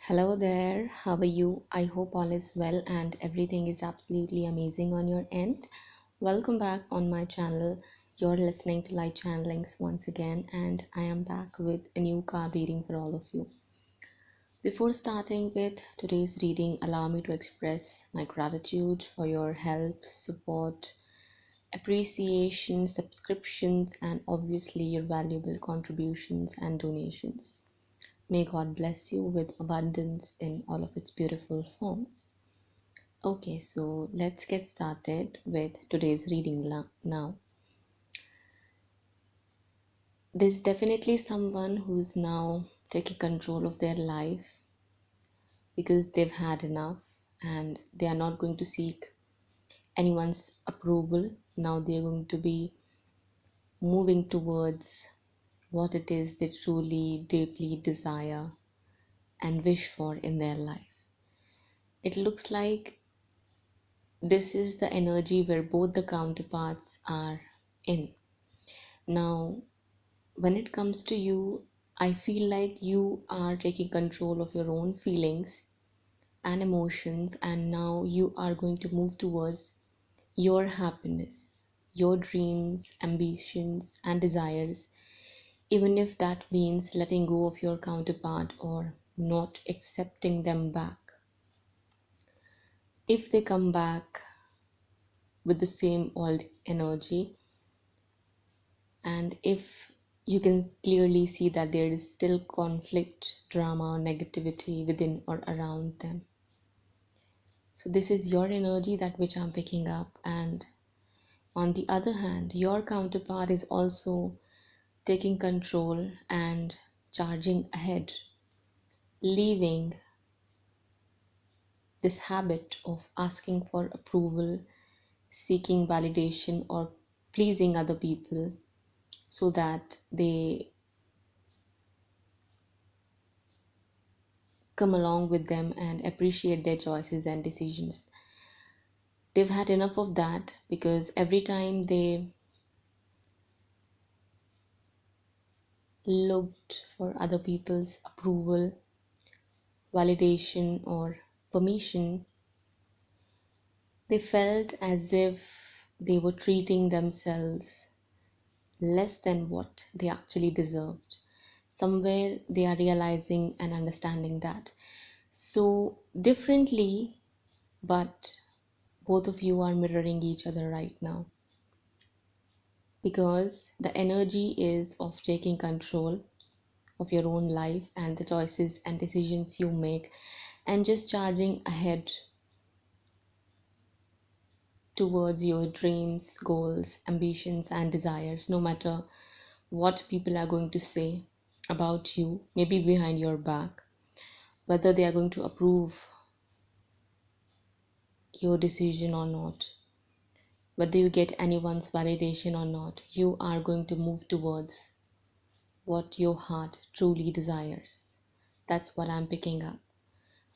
Hello there, how are you? I hope all is well and everything is absolutely amazing on your end. Welcome back on my channel. You're listening to Light Channelings once again, and I am back with a new card reading for all of you. Before starting with today's reading, allow me to express my gratitude for your help, support, appreciation, subscriptions, and obviously your valuable contributions and donations. May God bless you with abundance in all of its beautiful forms. Okay, so let's get started with today's reading now. There's definitely someone who's now taking control of their life because they've had enough and they are not going to seek anyone's approval. Now they're going to be moving towards what it is they truly, deeply desire and wish for in their life. It looks like this is the energy where both the counterparts are in. Now, when it comes to you, I feel like you are taking control of your own feelings and emotions, and now you are going to move towards your happiness, your dreams, ambitions, and desires, even if that means letting go of your counterpart or not accepting them back. If they come back with the same old energy, and if you can clearly see that there is still conflict, drama, or negativity within or around them. So this is your energy, that which I'm picking up. And on the other hand, your counterpart is also taking control and charging ahead, leaving this habit of asking for approval, seeking validation, or pleasing other people so that they come along with them and appreciate their choices and decisions. They've had enough of that because every time they looked for other people's approval, validation, or permission, they felt as if they were treating themselves less than what they actually deserved. Somewhere they are realizing and understanding that. So, differently, but both of you are mirroring each other right now, because the energy is of taking control of your own life and the choices and decisions you make, and just charging ahead towards your dreams, goals, ambitions, and desires, no matter what people are going to say about you, maybe behind your back, whether they are going to approve your decision or not, whether you get anyone's validation or not. You are going to move towards what your heart truly desires. That's what I'm picking up.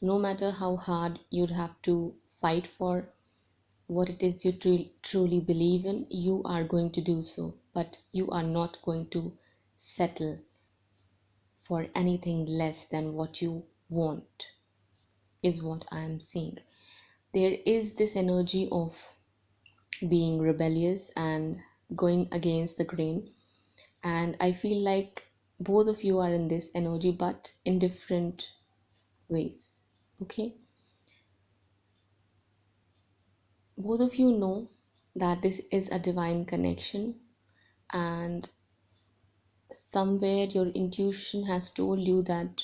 No matter how hard you'd have to fight for what it is you truly believe in, you are going to do so. But you are not going to settle for anything less than what you want, is what I'm seeing. There is this energy of being rebellious and going against the grain. And I feel like both of you are in this energy, but in different ways. Okay, both of you know that this is a divine connection, and somewhere your intuition has told you that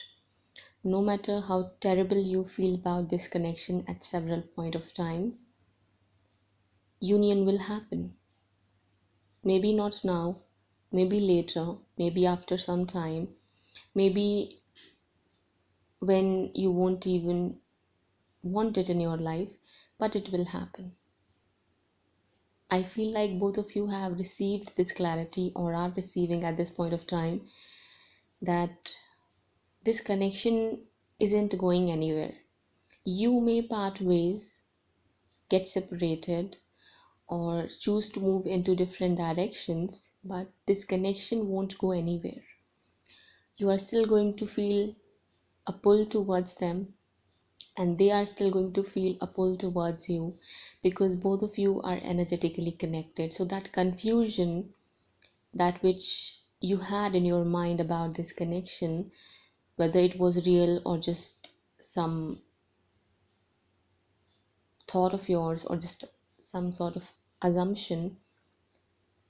no matter how terrible you feel about this connection at several point of times, union will happen. Maybe not now, maybe later, maybe after some time, maybe when you won't even want it in your life, but it will happen. I feel like both of you have received this clarity or are receiving at this point of time that this connection isn't going anywhere. You may part ways, get separated, or choose to move into different directions, but this connection won't go anywhere. You are still going to feel a pull towards them, and they are still going to feel a pull towards you, because both of you are energetically connected. So that confusion, that which you had in your mind about this connection, whether it was real or just some thought of yours or just some sort of assumption,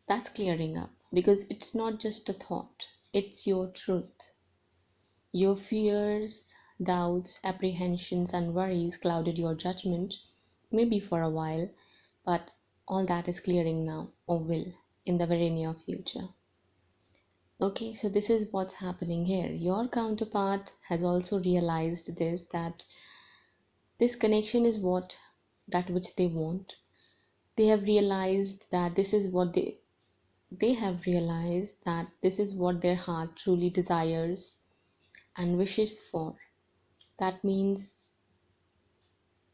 that's clearing up, because it's not just a thought, it's your truth. Your fears, doubts, apprehensions, and worries clouded your judgment, maybe for a while, but all that is clearing now, or will, in the very near future. Okay, so this is what's happening here. Your counterpart has also realized this, that this connection is what that which they want. They have realized that this is what they have realized that this is what their heart truly desires and wishes for. That means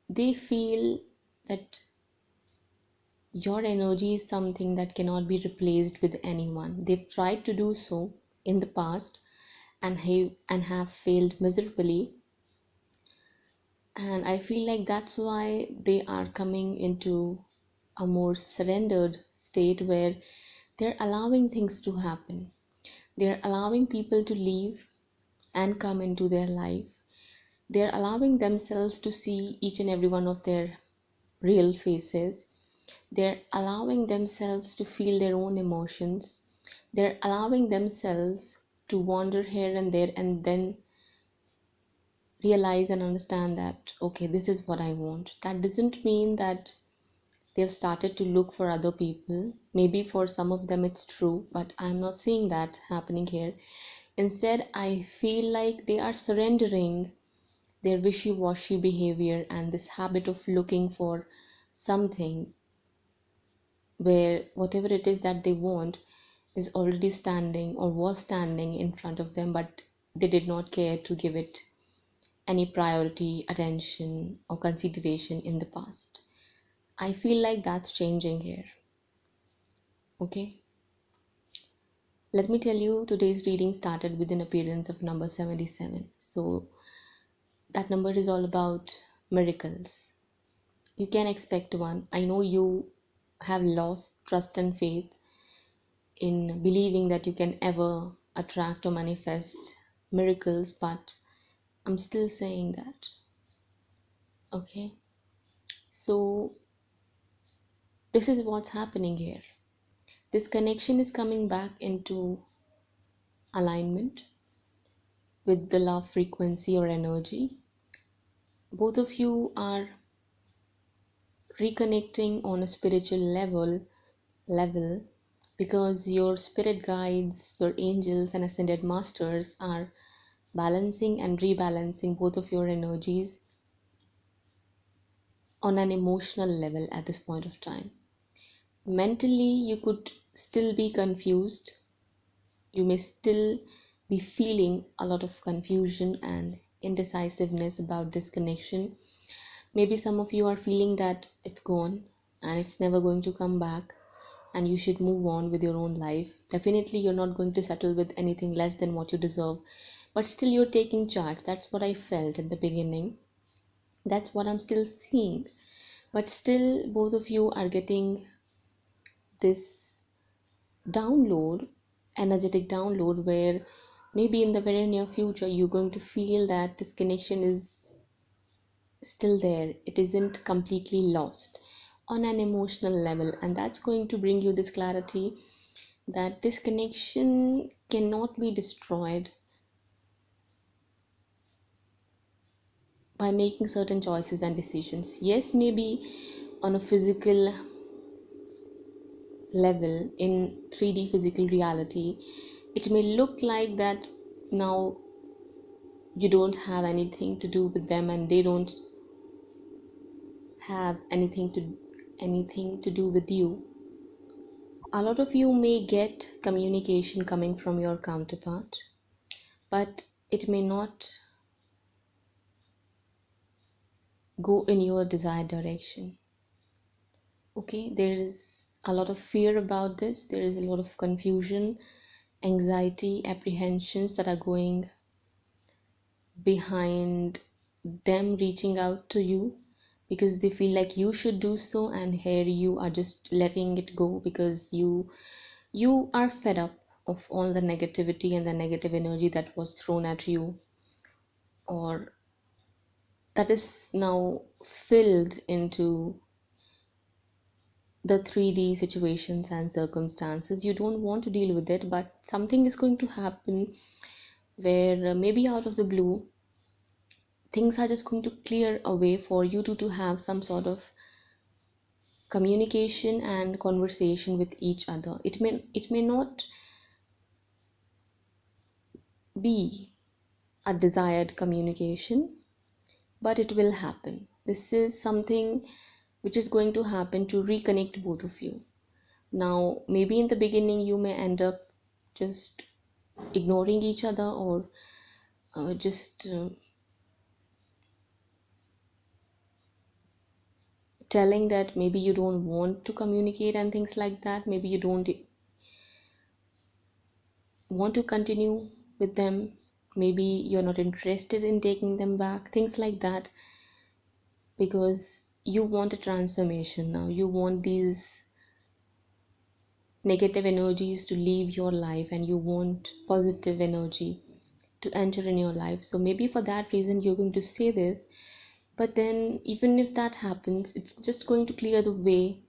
they feel that your energy is something that cannot be replaced with anyone. They've tried to do so in the past and have failed miserably. And I feel like that's why they are coming into a more surrendered state, where they're allowing things to happen. They're allowing people to leave and come into their life. They're allowing themselves to see each and every one of their real faces. They're allowing themselves to feel their own emotions. They're allowing themselves to wander here and there, and then realize and understand that, okay, this is what I want. That doesn't mean that they've started to look for other people. Maybe for some of them it's true, but I'm not seeing that happening here. Instead, I feel like they are surrendering their wishy-washy behavior and this habit of looking for something where whatever it is that they want is already standing or was standing in front of them, but they did not care to give it any priority, attention, or consideration in the past. I feel like that's changing here. Okay, let me tell you, today's reading started with an appearance of number 77. So that number is all about miracles. You can expect one. I know you have lost trust and faith in believing that you can ever attract or manifest miracles, but I'm still saying that. Okay, so this is what's happening here. This connection is coming back into alignment with the love frequency or energy. Both of you are reconnecting on a spiritual level because your spirit guides, your angels and ascended masters are balancing and rebalancing both of your energies on an emotional level at this point of time. Mentally, you could still be confused. You may still be feeling a lot of confusion and indecisiveness about this connection. Maybe some of you are feeling that it's gone and it's never going to come back, and you should move on with your own life. Definitely, you're not going to settle with anything less than what you deserve, but still, you're taking charge. That's what I felt in the beginning. That's what I'm still seeing. But still, both of you are getting this download, energetic download, where maybe in the very near future you're going to feel that this connection is still there. It isn't completely lost on an emotional level, and that's going to bring you this clarity that this connection cannot be destroyed by making certain choices and decisions. Yes, maybe on a physical level, in 3D physical reality, it may look like that now you don't have anything to do with them and they don't have anything to do with you. A lot of you may get communication coming from your counterpart, but it may not go in your desired direction. Okay, there is a lot of fear about this. There is a lot of confusion, anxiety, apprehensions that are going behind them reaching out to you because they feel like you should do so, and here you are just letting it go because you are fed up of all the negativity and the negative energy that was thrown at you, or that is now filled into the 3D situations and circumstances. You don't want to deal with it, but something is going to happen where maybe out of the blue things are just going to clear away for you to have some sort of communication and conversation with each other. It may not be a desired communication, but it will happen. This is something which is going to happen to reconnect both of you. Now, maybe in the beginning you may end up just ignoring each other, or just telling that maybe you don't want to communicate and things like that. Maybe you don't want to continue with them. Maybe you're not interested in taking them back, things like that, because you want a transformation now. You want these negative energies to leave your life and you want positive energy to enter in your life. So maybe for that reason you're going to say this, but then even if that happens, it's just going to clear the way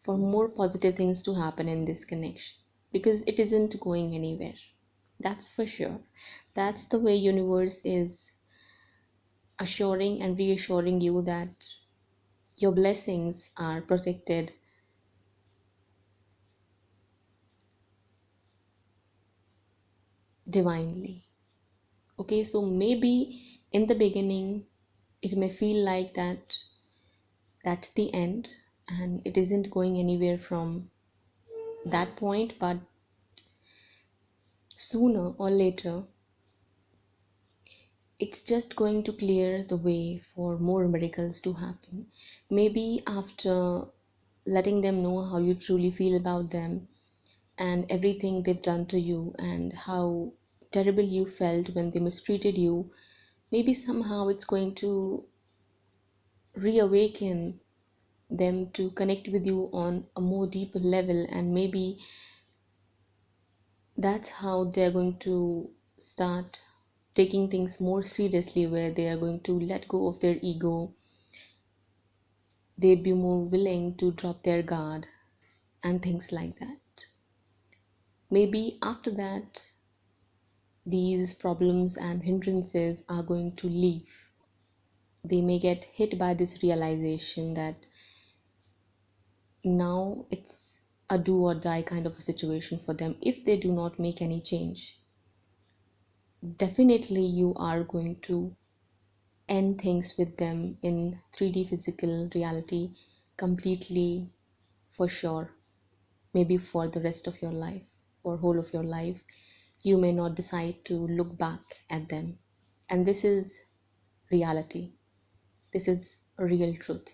for more positive things to happen in this connection, because it isn't going anywhere. That's for sure. That's the way universe is assuring and reassuring you that your blessings are protected divinely. Okay, so maybe in the beginning it may feel like that's the end and it isn't going anywhere from that point, but sooner or later it's just going to clear the way for more miracles to happen. Maybe after letting them know how you truly feel about them and everything they've done to you and how terrible you felt when they mistreated you, maybe somehow it's going to reawaken them to connect with you on a more deeper level, and maybe that's how they're going to start taking things more seriously, where they are going to let go of their ego. They'd be more willing to drop their guard and things like that. Maybe after that these problems and hindrances are going to leave. They may get hit by this realization that now it's a do or die kind of a situation for them. If they do not make any change, definitely you are going to end things with them in 3D physical reality completely, for sure. Maybe for the rest of your life or whole of your life, you may not decide to look back at them. And this is reality. This is a real truth.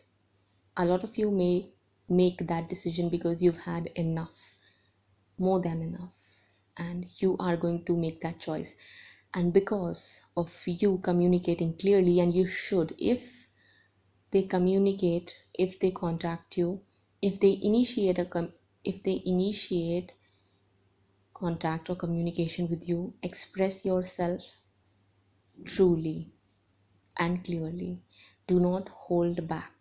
A lot of you may make that decision because you've had enough, more than enough, and you are going to make that choice. And because of you communicating clearly, and you should, if they communicate, if they contact you, if they initiate contact or communication with you, express yourself truly and clearly. Do not hold back.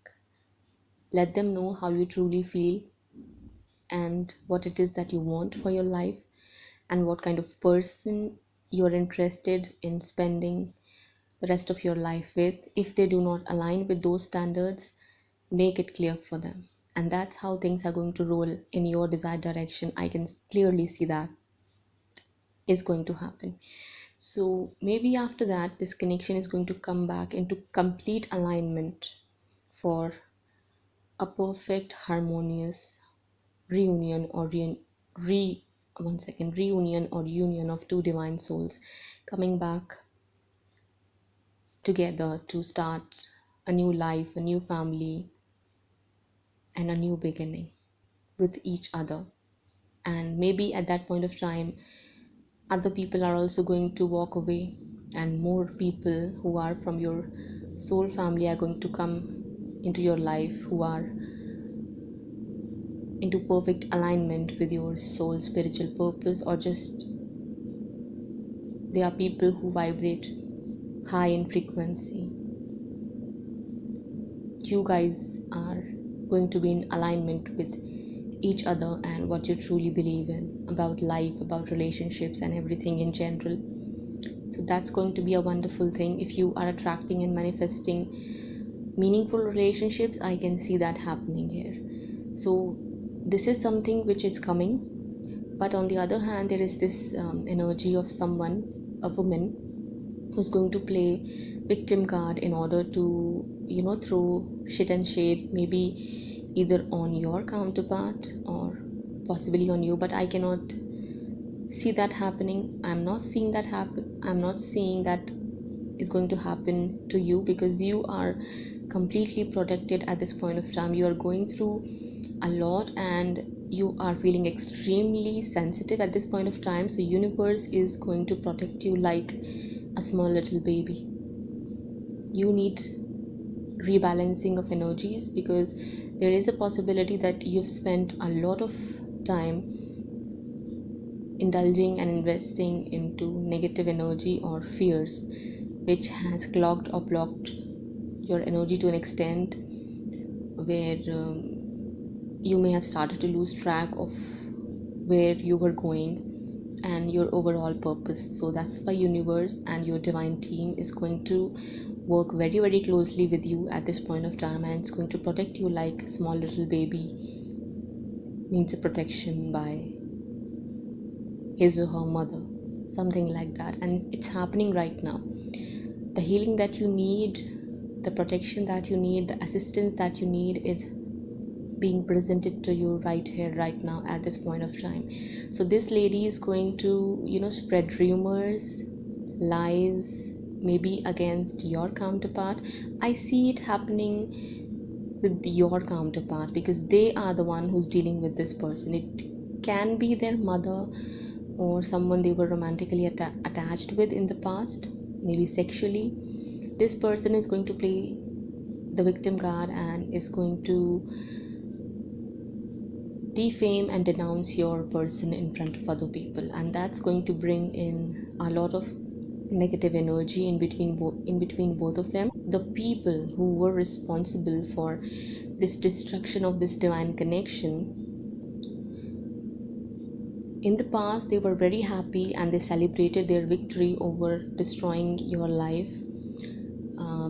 Let them know how you truly feel and what it is that you want for your life and what kind of person you're interested in spending the rest of your life with. If they do not align with those standards, make it clear for them. And that's how things are going to roll in your desired direction. I can clearly see that is going to happen. So maybe after that, this connection is going to come back into complete alignment for a perfect harmonious reunion or reunion or union of two divine souls coming back together to start a new life, a new family, and a new beginning with each other. And maybe at that point of time, other people are also going to walk away and more people who are from your soul family are going to come into your life, who are into perfect alignment with your soul spiritual purpose, or just they are people who vibrate high in frequency. You guys are going to be in alignment with each other and what you truly believe in about life, about relationships, and everything in general. So that's going to be a wonderful thing. If you are attracting and manifesting meaningful relationships, I can see that happening here. So this is something which is coming. But on the other hand, there is this energy of someone, a woman, who's going to play victim card in order to, throw shit and shade, maybe either on your counterpart or possibly on you. But I cannot see that happening. I'm not seeing that happen. I'm not seeing that is going to happen to you, because you are completely protected at this point of time. You are going through a lot and you are feeling extremely sensitive at this point of time. So universe is going to protect you like a small little baby. You need rebalancing of energies, because there is a possibility that you've spent a lot of time indulging and investing into negative energy or fears, which has clogged or blocked your energy to an extent where you may have started to lose track of where you were going and your overall purpose. So that's why universe and your divine team is going to work very, very closely with you at this point of time, and it's going to protect you like a small little baby needs a protection by his or her mother, something like that. And it's happening right now. The healing that you need, the protection that you need, the assistance that you need is being presented to you right here, right now, at this point of time. So this lady is going to, spread rumors, lies, maybe against your counterpart. I see it happening with your counterpart, because they are the one who's dealing with this person. It can be their mother or someone they were romantically attached with in the past, maybe sexually. This person is going to play the victim card and is going to defame and denounce your person in front of other people, and that's going to bring in a lot of negative energy in between both of them. The people who were responsible for this destruction of this divine connection, in the past they were very happy and they celebrated their victory over destroying your life,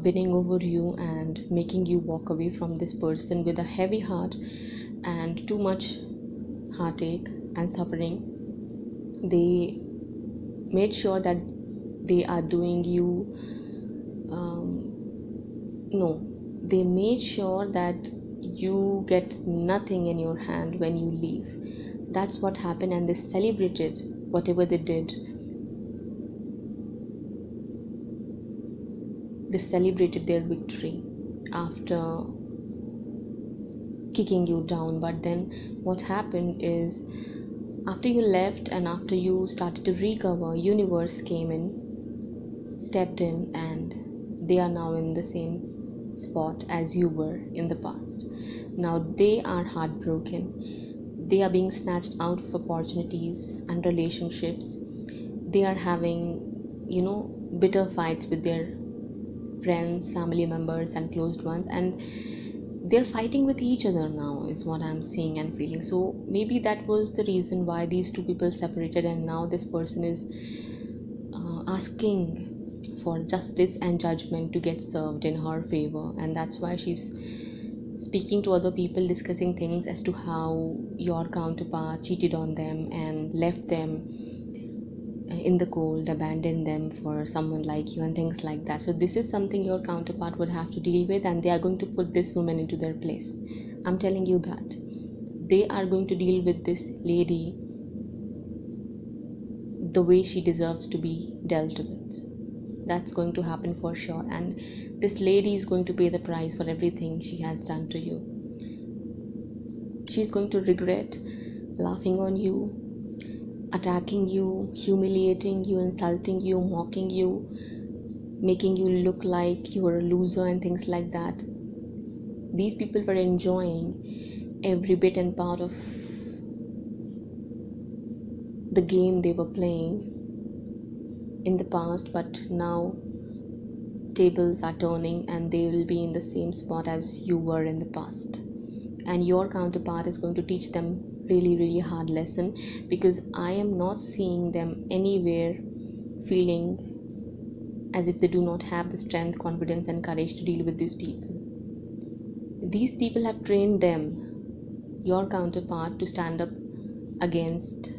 winning over you and making you walk away from this person with a heavy heart and too much heartache and suffering. They made sure that they are doing you they made sure that you get nothing in your hand when you leave. So that's what happened, and they celebrated whatever they did. They celebrated their victory after kicking you down. But then what happened is, after you left and after you started to recover, universe came in, stepped in, and they are now in the same spot as you were in the past. Now they are heartbroken. They are being snatched out of opportunities and relationships. They are having, bitter fights with their friends, family members, and closed ones, and they're fighting with each other now, is what I'm seeing and feeling. So maybe that was the reason why these two people separated, and now this person is asking for justice and judgment to get served in her favor, and that's why she's speaking to other people, discussing things as to how your counterpart cheated on them and left them in the cold, abandoned them for someone like you, and things like that. So this is something your counterpart would have to deal with, and they are going to put this woman into their place. I'm telling you that they are going to deal with this lady the way she deserves to be dealt with. That's going to happen for sure, and this lady is going to pay the price for everything she has done to you. She's going to regret laughing on you, attacking you, humiliating you, insulting you, mocking you, making you look like you're a loser and things like that. These people were enjoying every bit and part of the game they were playing in the past, but now tables are turning and they will be in the same spot as you were in the past, and your counterpart is going to teach them really hard lesson, because I am not seeing them anywhere feeling as if they do not have the strength, confidence and courage to deal with these people. These people have trained them, your counterpart, to stand up against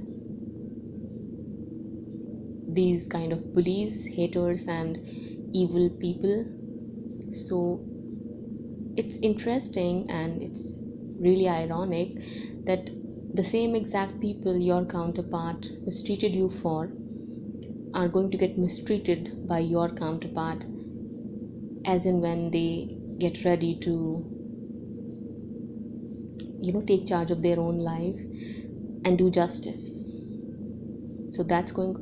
these kind of bullies, haters and evil people. So it's interesting and it's really ironic that the same exact people your counterpart mistreated you for are going to get mistreated by your counterpart as in when they get ready to take charge of their own life and do justice. So that's going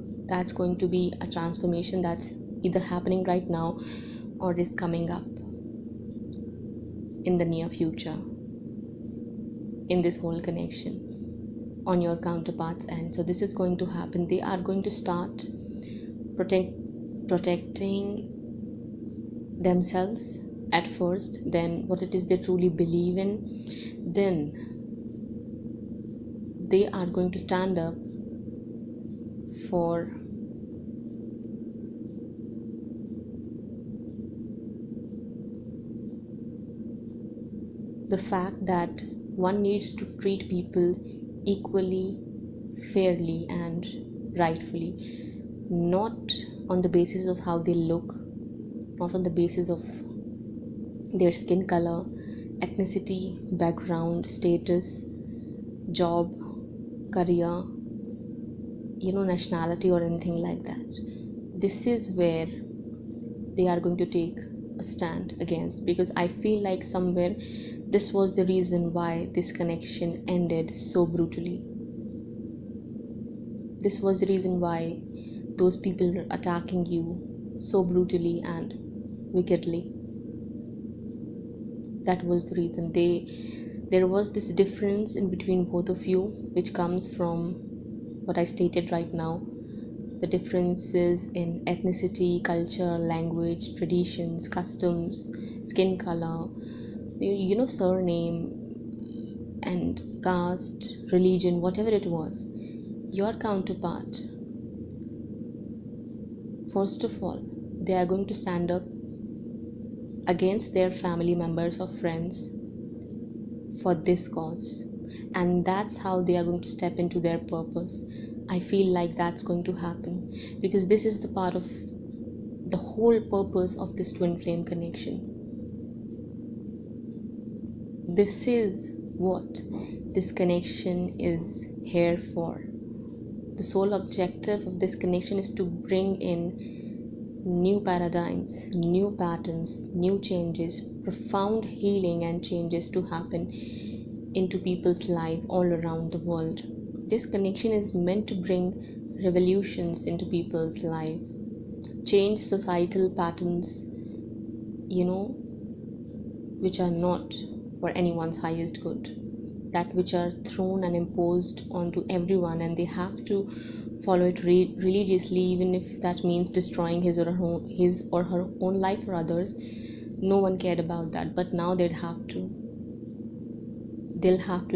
to be a transformation that's either happening right now or is coming up in the near future in this whole connection on your counterpart's end. So this is going to happen. They are going to start protecting themselves at first, then what it is they truly believe in, then they are going to stand up for the fact that one needs to treat people equally, fairly and rightfully, not on the basis of how they look, not on the basis of their skin color, ethnicity, background, status, job, career, nationality or anything like that. This is where they are going to take a stand against, because I feel like somewhere this was the reason why this connection ended so brutally. This was the reason why those people were attacking you so brutally and wickedly. That was the reason. There was this difference in between both of you, which comes from what I stated right now. The differences in ethnicity, culture, language, traditions, customs, skin color, surname and caste, religion, whatever it was. Your counterpart, first of all, they are going to stand up against their family members or friends for this cause, and that's how they are going to step into their purpose. I feel like that's going to happen, because this is the part of the whole purpose of this twin flame connection. This is what this connection is here for. The sole objective of this connection is to bring in new paradigms, new patterns, new changes, profound healing and changes to happen into people's life all around the world. This connection is meant to bring revolutions into people's lives, change societal patterns, which are not for anyone's highest good, that which are thrown and imposed onto everyone, and they have to follow it religiously, even if that means destroying his or her own life for others. No one cared about that, but now they'll have to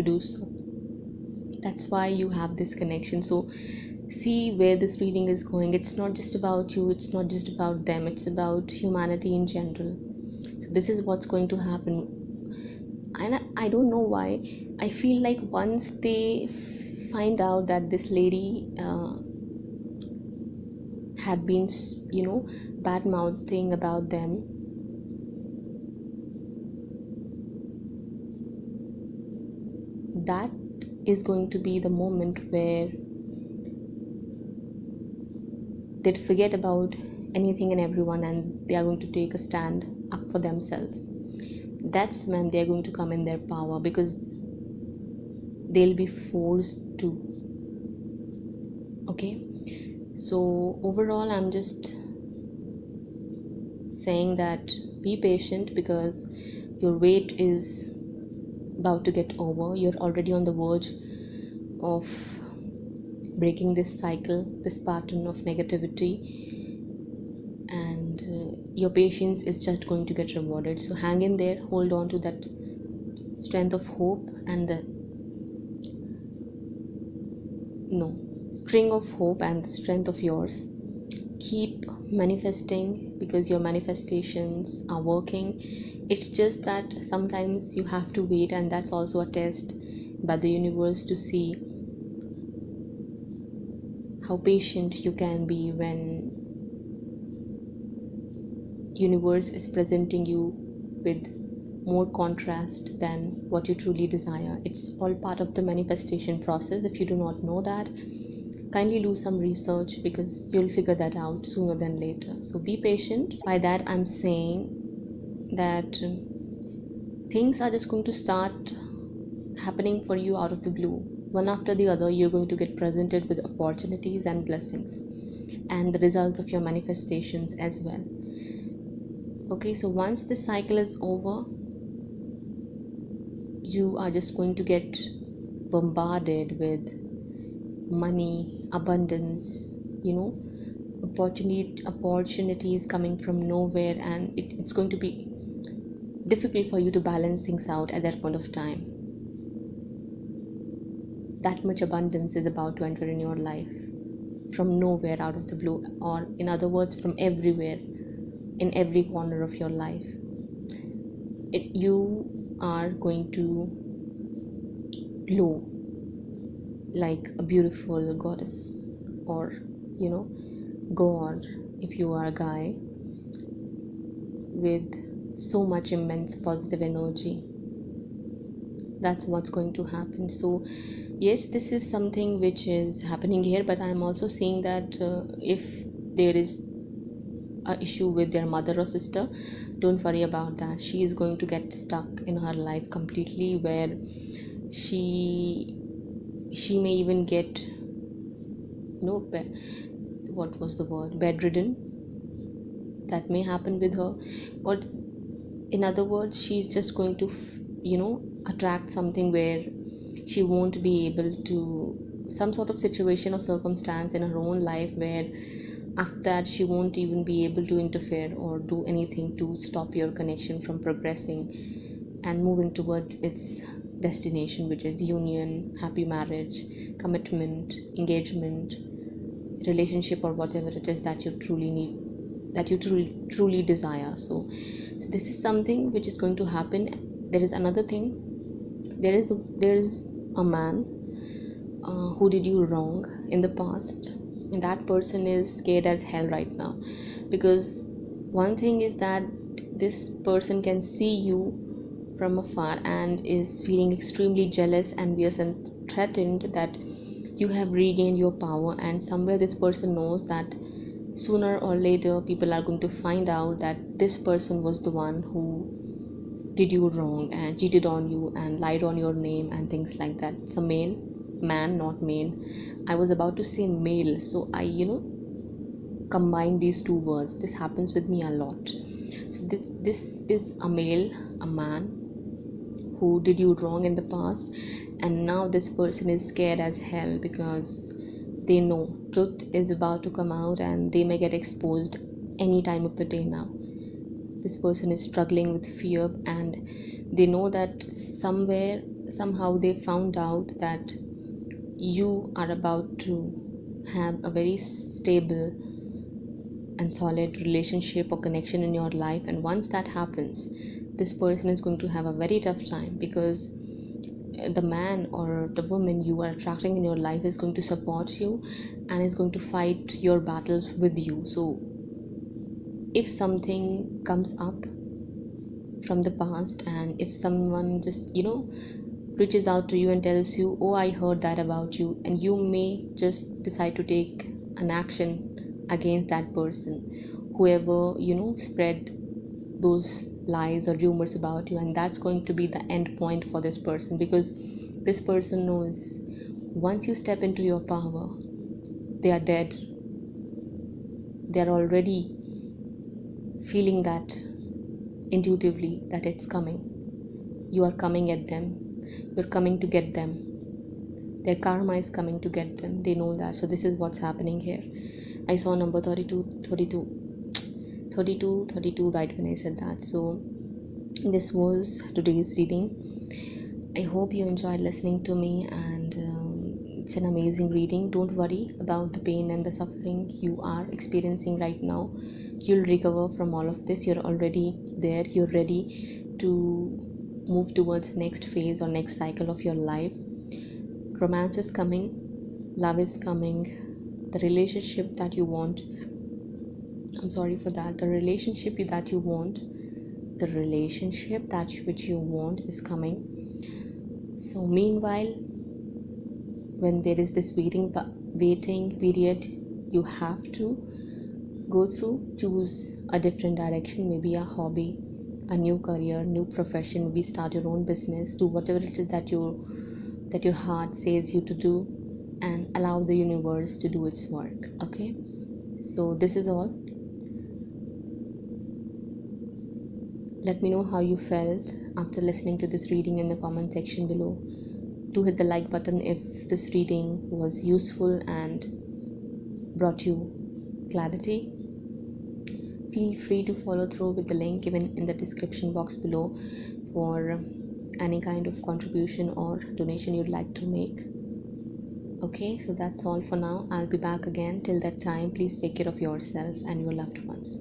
do so. That's why you have this connection. So see where this reading is going. It's not just about you, it's not just about them, it's about humanity in general. So this is what's going to happen. And I don't know why, I feel like once they find out that this lady had been bad mouthing about them, that is going to be the moment where they'd forget about anything and everyone, and they are going to take a stand up for themselves. That's when they are going to come in their power, because they'll be forced to. Okay, so overall I'm just saying that be patient, because your wait is about to get over. You're already on the verge of breaking this cycle, this pattern of negativity, and your patience is just going to get rewarded. So hang in there, hold on to that strength of hope and the string of hope and the strength of yours. Keep manifesting, because your manifestations are working. It's just that sometimes you have to wait, and that's also a test by the universe to see how patient you can be when universe is presenting you with more contrast than what you truly desire. It's all part of the manifestation process. If you do not know that, kindly do some research, because you'll figure that out sooner than later. So be patient. By that I'm saying that things are just going to start happening for you out of the blue. One after the other, you're going to get presented with opportunities and blessings and the results of your manifestations as well. Okay, so once this cycle is over, you are just going to get bombarded with money, abundance, opportunities coming from nowhere, and it's going to be difficult for you to balance things out at that point of time. That much abundance is about to enter in your life from nowhere, out of the blue, or in other words, from everywhere, in every corner of your life. You are going to glow like a beautiful goddess, or god if you are a guy, with so much immense positive energy. That's what's going to happen. So yes, this is something which is happening here, but I'm also seeing that if there is a issue with their mother or sister, don't worry about that. She is going to get stuck in her life completely, where she may even get what was the word, bedridden. That may happen with her, or in other words, she's just going to attract something where she won't be able to, some sort of situation or circumstance in her own life, where after that she won't even be able to interfere or do anything to stop your connection from progressing and moving towards its destination, which is union, happy marriage, commitment, engagement, relationship, or whatever it is that you truly need, that you truly desire. So this is something which is going to happen. There is another thing. There is a man who did you wrong in the past, and that person is scared as hell right now, because one thing is that this person can see you from afar and is feeling extremely jealous, envious, and threatened that you have regained your power. And somewhere this person knows that sooner or later people are going to find out that this person was the one who did you wrong and cheated on you and lied on your name and things like that. It's a man, not male. I was about to say male, so I combine these two words. This happens with me a lot. So this is a male, a man who did you wrong in the past, and now this person is scared as hell, because they know truth is about to come out and they may get exposed any time of the day now. This person is struggling with fear, and they know that somehow they found out that you are about to have a very stable and solid relationship or connection in your life. And once that happens, this person is going to have a very tough time, because the man or the woman you are attracting in your life is going to support you and is going to fight your battles with you. So if something comes up from the past, and if someone just reaches out to you and tells you, oh, I heard that about you, and you may just decide to take an action against that person, whoever spread those lies or rumors about you. And that's going to be the end point for this person, because this person knows once you step into your power, they are dead. They are already feeling that intuitively that it's coming. You are coming at them. You're coming to get them. Their karma is coming to get them. They know that. So this is what's happening here. I saw number 32 right when I said that. So this was today's reading. I hope you enjoyed listening to me, and it's an amazing reading. Don't worry about the pain and the suffering you are experiencing right now. You'll recover from all of this. You're already there. You're ready to move towards the next phase or next cycle of your life. Romance is coming. Love is coming. The relationship that you want, the relationship that you want, the relationship that which you want is coming. So meanwhile, when there is this waiting period, you have to go through, choose a different direction, maybe a hobby, a new career, new profession, maybe start your own business, do whatever it is that your heart says you to do, and allow the universe to do its work. Okay, so this is all. Let me know how you felt after listening to this reading in the comment section below. Do hit the like button if this reading was useful and brought you clarity. Feel free to follow through with the link given in the description box below for any kind of contribution or donation you'd like to make. Okay, so that's all for now. I'll be back again. Till that time, please take care of yourself and your loved ones.